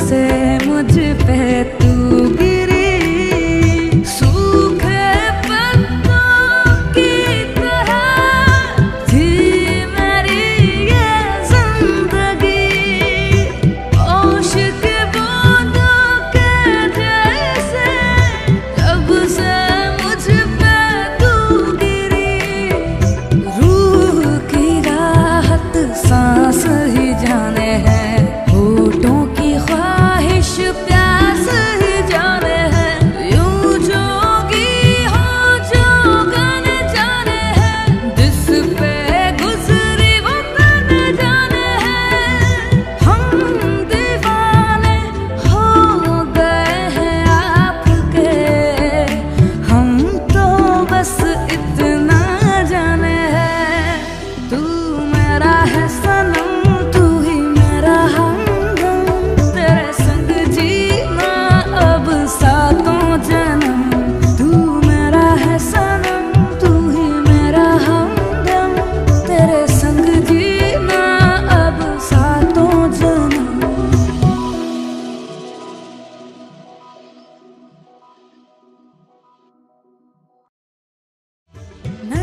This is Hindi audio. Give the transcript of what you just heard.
से मुझ पे तू गिरी, सूखे पत्तों की तरह थी मेरी ये जिंदगी। ओश के बूंदों के जैसे जब से मुझ पे तू गिरी, रूह की राहत सांस ही जाने है, होठों की ख्वाहिश प्यास ही जाने है, यूं जोगी हो जोगन जाने है, जिस पे गुजरी वो कन जाने है। हम दीवाने हो गए हैं आपके, हम तो बस इतना जाने है, तू मेरा है सनम, तू ही मेरा हमदम, तेरे संग जीना अब सातों जन्म। तू मेरा है सनम, तू ही मेरा हमदम, तेरे संग जीना अब सातों जन्म। न